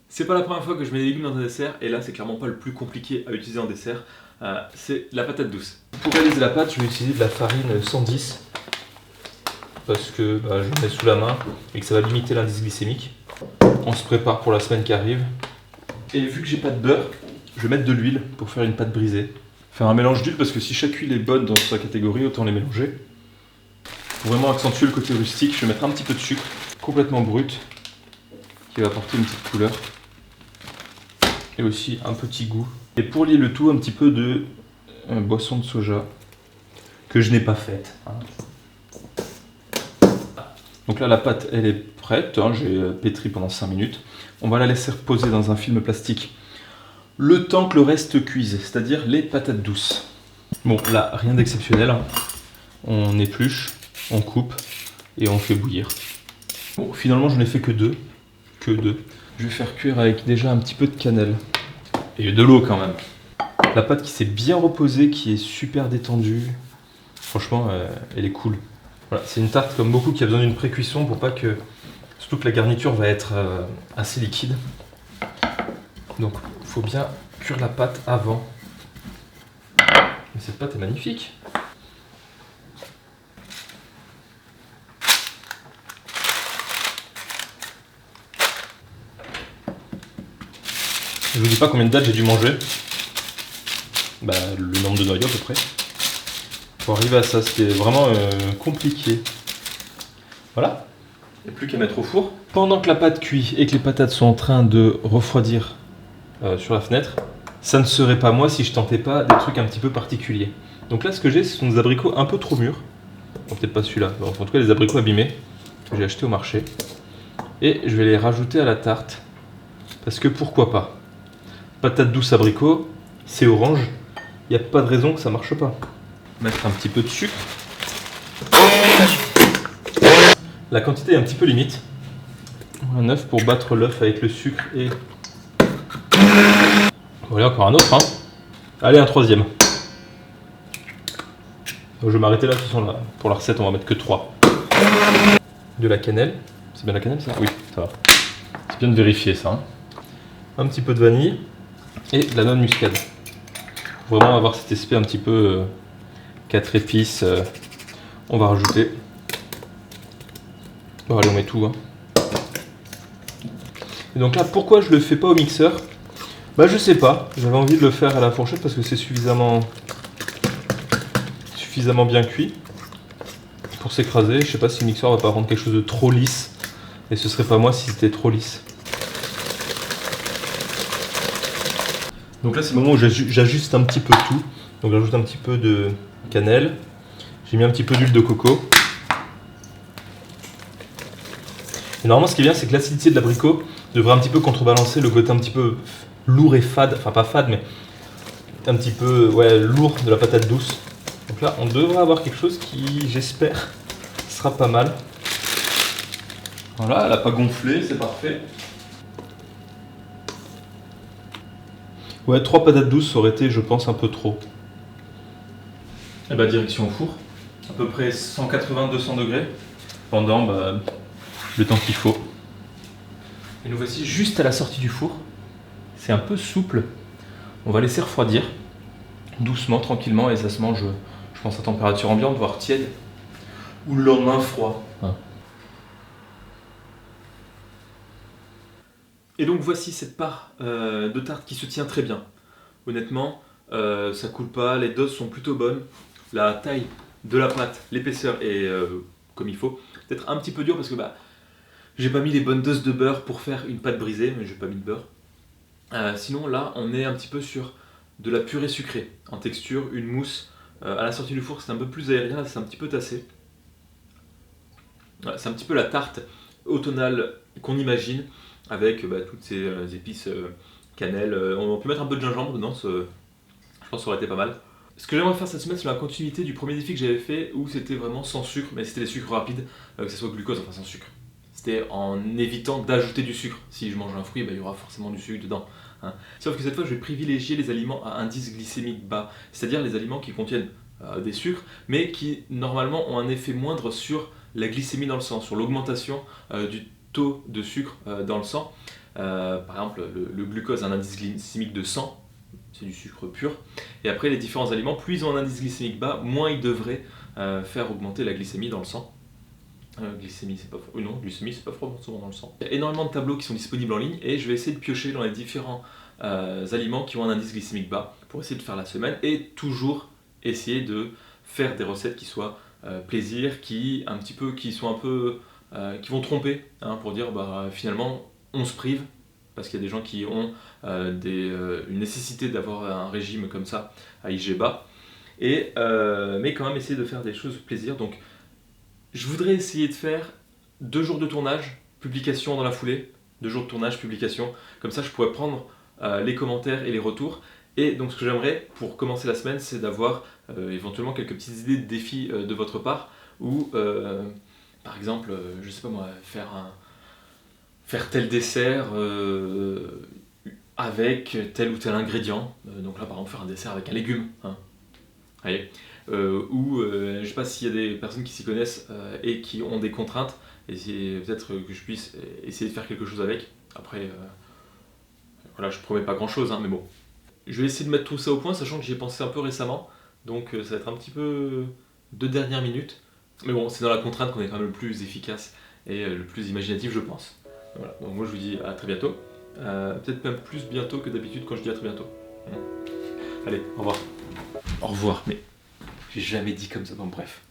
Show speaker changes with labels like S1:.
S1: C'est pas la première fois que je mets des légumes dans un dessert, et là c'est clairement pas le plus compliqué à utiliser en dessert, c'est la patate douce. Pour réaliser la pâte, je vais utiliser de la farine 110, parce que je mets sous la main et que ça va limiter l'indice glycémique. On se prépare pour la semaine qui arrive. Et vu que j'ai pas de beurre, je vais mettre de l'huile pour faire une pâte brisée. Faire un mélange d'huile parce que si chaque huile est bonne dans sa catégorie, autant les mélanger. Pour vraiment accentuer le côté rustique, je vais mettre un petit peu de sucre, complètement brut, qui va apporter une petite couleur. Et aussi un petit goût. Et pour lier le tout, un petit peu de boisson de soja, que je n'ai pas faite. Donc là la pâte elle est prête, j'ai pétri pendant 5 minutes. On va la laisser reposer dans un film plastique le temps que le reste cuise, c'est-à-dire les patates douces. Bon là rien d'exceptionnel, on épluche, on coupe et on fait bouillir. Bon finalement je n'ai fait que deux. Je vais faire cuire avec déjà un petit peu de cannelle et de l'eau quand même. La pâte qui s'est bien reposée, qui est super détendue, franchement elle est cool. Voilà, c'est une tarte comme beaucoup qui a besoin d'une pré-cuisson pour pas que... Surtout que la garniture va être assez liquide. Donc il faut bien cuire la pâte avant. Mais cette pâte est magnifique. Je vous dis pas combien de dates j'ai dû manger. Le nombre de noyaux à peu près. Pour arriver à ça, c'était vraiment compliqué. Voilà. Il n'y a plus qu'à mettre au four. Pendant que la pâte cuit et que les patates sont en train de refroidir sur la fenêtre, ça ne serait pas moi si je tentais pas des trucs un petit peu particuliers. Donc là, ce que j'ai, ce sont des abricots un peu trop mûrs. Bon, peut-être pas celui-là. En tout cas, des abricots abîmés que j'ai achetés au marché. Et je vais les rajouter à la tarte. Parce que pourquoi pas. Patate douce abricot, c'est orange. Il n'y a pas de raison que ça marche pas. Mettre un petit peu de sucre. La quantité est un petit peu limite. Un œuf pour battre l'œuf avec le sucre et... Voilà, encore un autre. Allez, un troisième. Donc, je vais m'arrêter là, de toute façon, là, pour la recette, on va mettre que 3. De la cannelle. C'est bien la cannelle, ça? Oui, ça va. C'est bien de vérifier, ça. Un petit peu de vanille et de la noix de muscade. Vraiment avoir cet aspect un petit peu 4 épices. On va rajouter. Bon, allez, on met tout. Et donc là, pourquoi je le fais pas au mixeur? Je sais pas. J'avais envie de le faire à la fourchette parce que c'est suffisamment bien cuit pour s'écraser. Je sais pas si le mixeur va pas rendre quelque chose de trop lisse. Et ce serait pas moi si c'était trop lisse. Donc là, c'est le moment où j'ajuste un petit peu tout. Donc j'ajoute un petit peu de cannelle. J'ai mis un petit peu d'huile de coco. Et normalement, ce qui est bien, c'est que l'acidité de l'abricot devrait un petit peu contrebalancer le côté un petit peu lourd et fade. Enfin, pas fade, mais un petit peu lourd de la patate douce. Donc là, on devrait avoir quelque chose qui, j'espère, sera pas mal. Voilà, elle n'a pas gonflé, c'est parfait. Ouais, 3 patates douces, ça aurait été, je pense, un peu trop. Et direction au four. À peu près 180-200 degrés. Pendant le temps qu'il faut. Et nous voici juste à la sortie du four. C'est un peu souple. On va laisser refroidir. Doucement, tranquillement, et ça se mange, je pense, à température ambiante, voire tiède. Ou le lendemain froid. Et donc voici cette part de tarte qui se tient très bien. Honnêtement, ça coule pas, les doses sont plutôt bonnes. La taille de la pâte, l'épaisseur est comme il faut. Peut-être un petit peu dur parce que j'ai pas mis les bonnes doses de beurre pour faire une pâte brisée, mais j'ai pas mis de beurre. Sinon là, on est un petit peu sur de la purée sucrée en texture, une mousse. À la sortie du four, c'est un peu plus aérien, c'est un petit peu tassé. C'est un petit peu la tarte automnale qu'on imagine, avec toutes ces épices, cannelle. On peut mettre un peu de gingembre dedans, je pense que ça aurait été pas mal. Ce que j'aimerais faire cette semaine, c'est la continuité du premier défi que j'avais fait, où c'était vraiment sans sucre, mais c'était les sucres rapides, que ce soit glucose, enfin sans sucre. C'était en évitant d'ajouter du sucre. Si je mange un fruit, il y aura forcément du sucre dedans. Sauf que cette fois, je vais privilégier les aliments à indice glycémique bas, c'est-à-dire les aliments qui contiennent des sucres, mais qui normalement ont un effet moindre sur la glycémie dans le sang, sur l'augmentation du taux de sucre dans le sang. Par exemple, le glucose a un indice glycémique de 100, c'est du sucre pur. Et après, les différents aliments, plus ils ont un indice glycémique bas, moins ils devraient faire augmenter la glycémie dans le sang. Glycémie, c'est pas non, glycémie, c'est pas forcément dans le sang. Il y a énormément de tableaux qui sont disponibles en ligne et je vais essayer de piocher dans les différents aliments qui ont un indice glycémique bas pour essayer de faire la semaine et toujours essayer de faire des recettes qui soient plaisir, qui vont tromper, hein, pour dire finalement on se prive parce qu'il y a des gens qui ont une nécessité d'avoir un régime comme ça à IG bas mais quand même essayer de faire des choses plaisir. Donc je voudrais essayer de faire 2 jours de tournage, publication dans la foulée, 2 jours de tournage, publication, comme ça je pourrais prendre les commentaires et les retours. Et donc ce que j'aimerais pour commencer la semaine, c'est d'avoir éventuellement quelques petites idées de défis de votre part, ou par exemple, je sais pas moi, faire tel dessert avec tel ou tel ingrédient. Donc là par exemple faire un dessert avec un légume, hein. Allez. Je sais pas s'il y a des personnes qui s'y connaissent et qui ont des contraintes, et peut-être que je puisse essayer de faire quelque chose avec. Après, voilà, je promets pas grand chose, hein, mais bon. Je vais essayer de mettre tout ça au point, sachant que j'y ai pensé un peu récemment, donc ça va être un petit peu de dernière minute. Mais bon, c'est dans la contrainte qu'on est quand même le plus efficace et le plus imaginatif, je pense. Voilà, donc moi je vous dis à très bientôt. Peut-être même plus bientôt que d'habitude quand je dis à très bientôt. Allez, au revoir. Au revoir, mais j'ai jamais dit comme ça, bon bref.